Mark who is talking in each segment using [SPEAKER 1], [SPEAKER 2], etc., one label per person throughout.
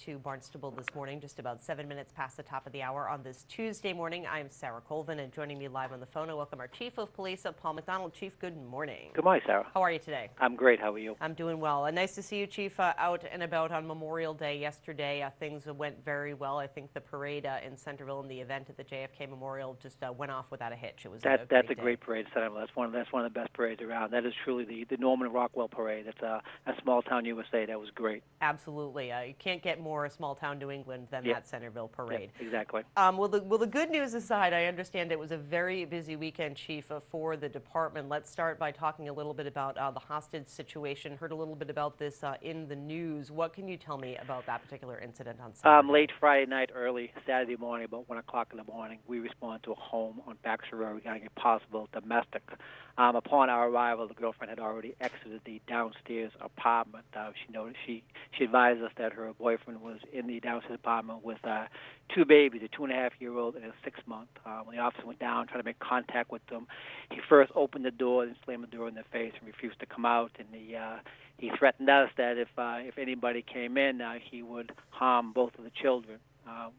[SPEAKER 1] to Barnstable This Morning, just about 7 minutes past the top of the hour on this Tuesday morning. I'm Sarah Colvin, and joining me live on the phone, I welcome our Chief of Police, Paul MacDonald. Chief, good morning.
[SPEAKER 2] Good morning, Sarah.
[SPEAKER 1] How are you today?
[SPEAKER 2] I'm great. How are you?
[SPEAKER 1] I'm doing well. Nice to see you, Chief, out and about on Memorial Day yesterday. Things went very well. I think the parade in Centerville and the event at the JFK Memorial just went off without a hitch. It was
[SPEAKER 2] that's a great parade, Centerville. That's one of the best parades around. That is truly the Norman Rockwell parade. That's a small town USA. That was great.
[SPEAKER 1] Absolutely. You can't get more small town New England than that Centerville parade.
[SPEAKER 2] Yep, exactly.
[SPEAKER 1] Well, the good news aside, I understand it was a very busy weekend, Chief, for the department. Let's start by talking a little bit about the hostage situation. Heard a little bit about this in the news. What can you tell me about that particular incident on Saturday?
[SPEAKER 2] Late Friday night, early Saturday morning, about 1 o'clock in the morning, we responded to a home on Baxter Road regarding a possible domestic. Upon our arrival, the girlfriend had already exited the downstairs apartment. She advised us that her boyfriend was in the downstairs apartment with two babies, a 2.5-year-old and a 6-month. When the officer went down, trying to make contact with them, he first opened the door and slammed the door in their face and refused to come out. And he threatened us that if anybody came in, he would harm both of the children.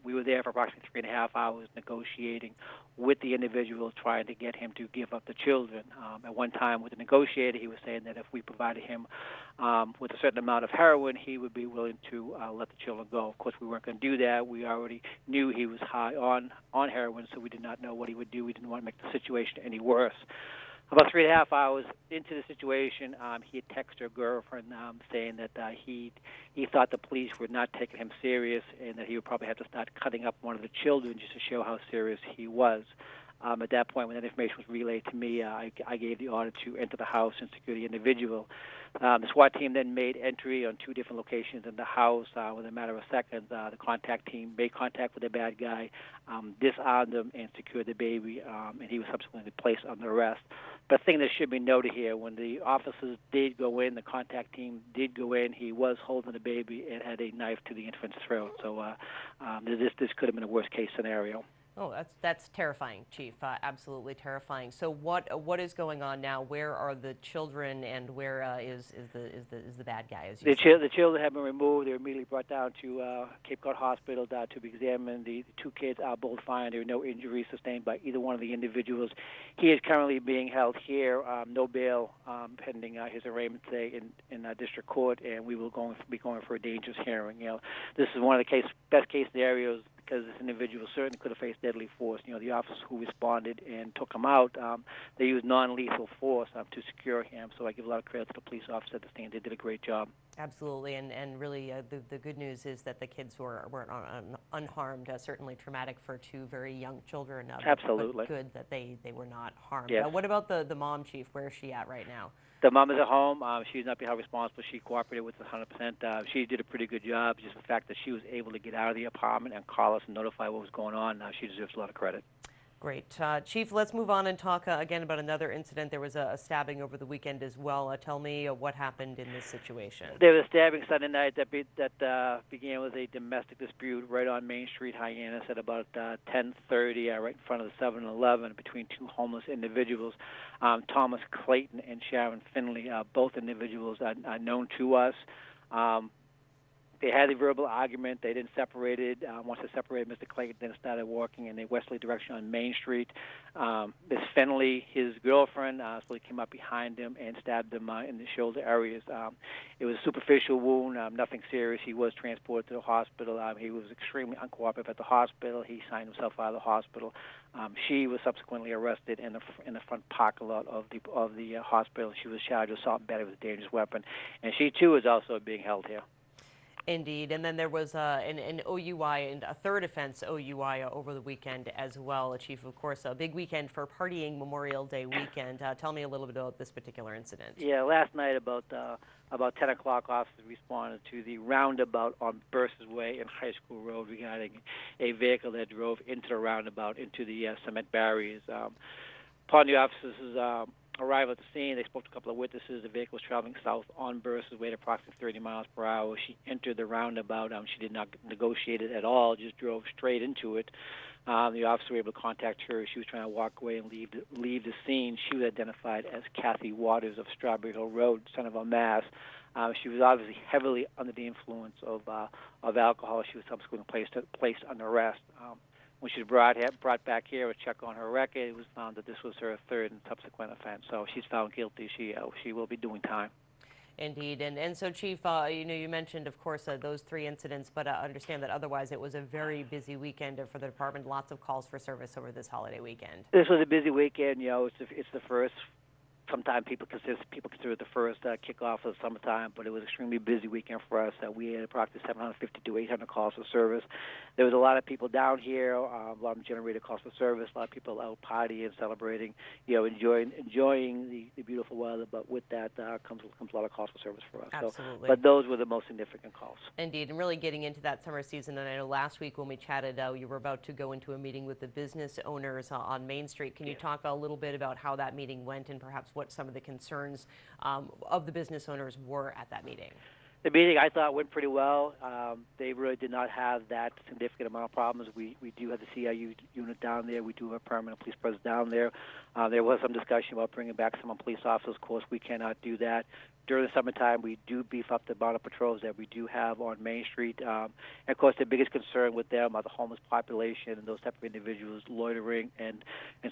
[SPEAKER 2] We were there for approximately 3.5 hours negotiating with the individual, trying to get him to give up the children. At one time with the negotiator, he was saying that if we provided him with a certain amount of heroin, he would be willing to let the children go. Of course, we weren't going to do that. We already knew he was high on heroin, so we did not know what he would do. We didn't want to make the situation any worse. About 3.5 hours into the situation, he had texted her girlfriend saying that he thought the police were not taking him serious and that he would probably have to start cutting up one of the children just to show how serious he was. At that point, when that information was relayed to me, I gave the order to enter the house and secure the individual. The SWAT team then made entry on 2 different locations in the house. Within a matter of seconds, the contact team made contact with the bad guy, disarmed him, and secured the baby, and he was subsequently placed under arrest. But the thing that should be noted here, when the officers did go in, the contact team did go in, he was holding the baby and had a knife to the infant's throat. So this could have been a worst-case scenario.
[SPEAKER 1] Oh, that's terrifying, Chief. Absolutely terrifying. So what is going on now? Where are the children, and where is the bad guy? As you
[SPEAKER 2] said? The children have been removed. They were immediately brought down to Cape Cod Hospital to be examined. The 2 kids are both fine. There were no injuries sustained by either one of the individuals. He is currently being held here, no bail, pending his arraignment today in district court, and we will be going for a dangerous hearing. This is one of the best case scenarios, because this individual certainly could have faced deadly force. The officers who responded and took him out, they used non-lethal force to secure him. So I give a lot of credit to the police officers at the scene. They did a great job. Absolutely,
[SPEAKER 1] and really the good news is that the kids were unharmed. Certainly traumatic for 2 very young children.
[SPEAKER 2] Absolutely.
[SPEAKER 1] But good that they were not harmed.
[SPEAKER 2] Yes.
[SPEAKER 1] What about the mom, Chief? Where is she at right now?
[SPEAKER 2] The mom is at home. She's not being held responsible. She cooperated with us 100%. She did a pretty good job. Just the fact that she was able to get out of the apartment and call us and notify what was going on, she deserves a lot of credit.
[SPEAKER 1] Great. Chief, let's move on and talk again about another incident. There was a stabbing over the weekend as well. Tell me what happened in this situation.
[SPEAKER 2] There was a stabbing Sunday night that began with a domestic dispute right on Main Street, Hyannis, at about 10:30, right in front of the 7-Eleven, between 2 homeless individuals, Thomas Clayton and Sharon Finley. Both individuals are known to us. They had a verbal argument. They didn't separate it. Once they separated, Mr. Clayton then started walking in a westerly direction on Main Street. Ms. Finley, his girlfriend, came up behind him and stabbed him in the shoulder areas. It was a superficial wound, nothing serious. He was transported to the hospital. He was extremely uncooperative at the hospital. He signed himself out of the hospital. She was subsequently arrested in the front parking lot of the hospital. She was charged with assault and battery with a dangerous weapon, and she too is also being held here.
[SPEAKER 1] Indeed, and then there was an OUI and a 3rd offense OUI over the weekend as well. Chief, of course, a big weekend for partying Memorial Day weekend. Tell me a little bit about this particular incident.
[SPEAKER 2] Yeah, last night about 10 o'clock, officers responded to the roundabout on Burses Way and High School Road regarding a vehicle that drove into the roundabout into the cement barriers. Upon the officers' arrival at the scene, they spoke to a couple of witnesses. The vehicle was traveling south on Burses Way at approximately 30 miles per hour. She entered the roundabout. She did not negotiate it at all, just drove straight into it. The officer was able to contact her. She was trying to walk away and leave the scene. She was identified as Kathy Waters of Strawberry Hill Road, Centerville, Mass. She was obviously heavily under the influence of alcohol. She was subsequently placed under arrest. When she was brought back here to check on her record, it was found that this was her third and subsequent offense. So she's found guilty. She will be doing time.
[SPEAKER 1] Indeed. And so, Chief, you mentioned, of course, those 3 incidents, but understand that otherwise it was a very busy weekend for the department. Lots of calls for service over this holiday weekend.
[SPEAKER 2] This was a busy weekend. It's the first. Sometimes people consider it the first kickoff of the summertime, but it was an extremely busy weekend for us. We had approximately 750 to 800 calls for service. There was a lot of people down here. A lot of them generated calls for service. A lot of people out partying, celebrating, enjoying the beautiful weather. But with that comes a lot of calls for service for us.
[SPEAKER 1] Absolutely.
[SPEAKER 2] But those were the most significant calls.
[SPEAKER 1] Indeed, and really getting into that summer season. And I know last week when we chatted, you were about to go into a meeting with the business owners on Main Street. Can you talk a little bit about how that meeting went and perhaps what some of the concerns of the business owners were at that meeting?
[SPEAKER 2] The meeting, I thought, went pretty well. They really did not have that significant amount of problems. We do have the CIU unit down there. We do have a permanent police presence down there. There was some discussion about bringing back some police officers. Of course, we cannot do that. During the summertime, we do beef up the amount of patrols that we do have on Main Street. And, of course, the biggest concern with them are the homeless population and those type of individuals loitering and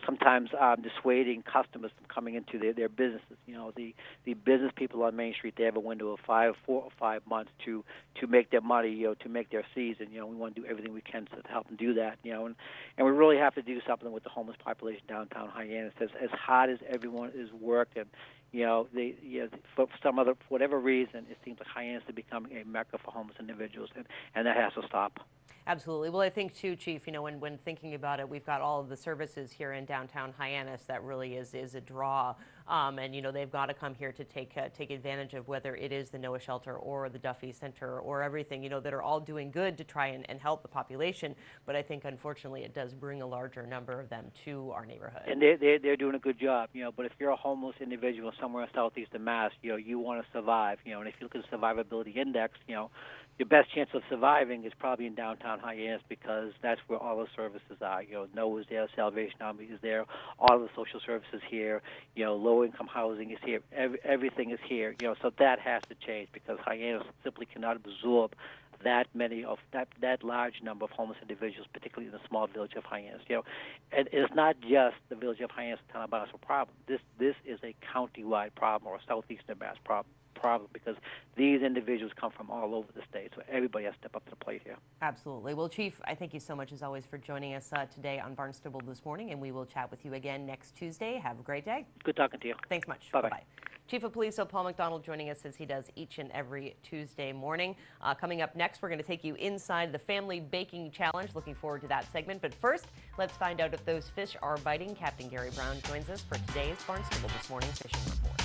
[SPEAKER 2] sometimes dissuading customers from coming into their businesses. The business people on Main Street, they have a window of 4 or 5 months to make their money, to make their season. We want to do everything we can to help them do that. And we really have to do something with the homeless population downtown Hyannis. As hard as everyone is working, for whatever reason, it seems like Hyannis is becoming a mecca for homeless individuals, and that has to stop.
[SPEAKER 1] Absolutely. Well, I think too, Chief, when thinking about it, we've got all of the services here in downtown Hyannis that really is a draw. And they've got to come here to take advantage of whether it is the Noah Shelter or the Duffy Center or everything, that are all doing good to try and help the population. But I think, unfortunately, it does bring a larger number of them to our neighborhood.
[SPEAKER 2] And they're doing a good job, But if you're a homeless individual somewhere in southeastern Mass, you want to survive, And if you look at the survivability index, your best chance of surviving is probably in downtown Hyannis because that's where all the services are. Noah's there, Salvation Army is there, all of the social services here. Low-income housing is here. Everything is here. So that has to change because Hyannis simply cannot absorb that large number of homeless individuals, particularly in the small village of Hyannis. And it's not just the village of Hyannis and Town of Barnstable problem. This is a county-wide problem or a southeastern Mass problem because these individuals come from all over the state, so everybody has to step up to the plate here.
[SPEAKER 1] Absolutely. Well, Chief, I thank you so much as always for joining us today on Barnstable This Morning, and we will chat with you again next Tuesday. Have a great day.
[SPEAKER 2] Good talking to you.
[SPEAKER 1] Thanks much.
[SPEAKER 2] Bye-bye.
[SPEAKER 1] Bye-bye. Chief of Police Paul MacDonald joining us as he does each and every Tuesday morning. Coming up next, we're going to take you inside the Family Baking Challenge. Looking forward to that segment. But first, let's find out if those fish are biting. Captain Gary Brown joins us for today's Barnstable This Morning Fishing Report.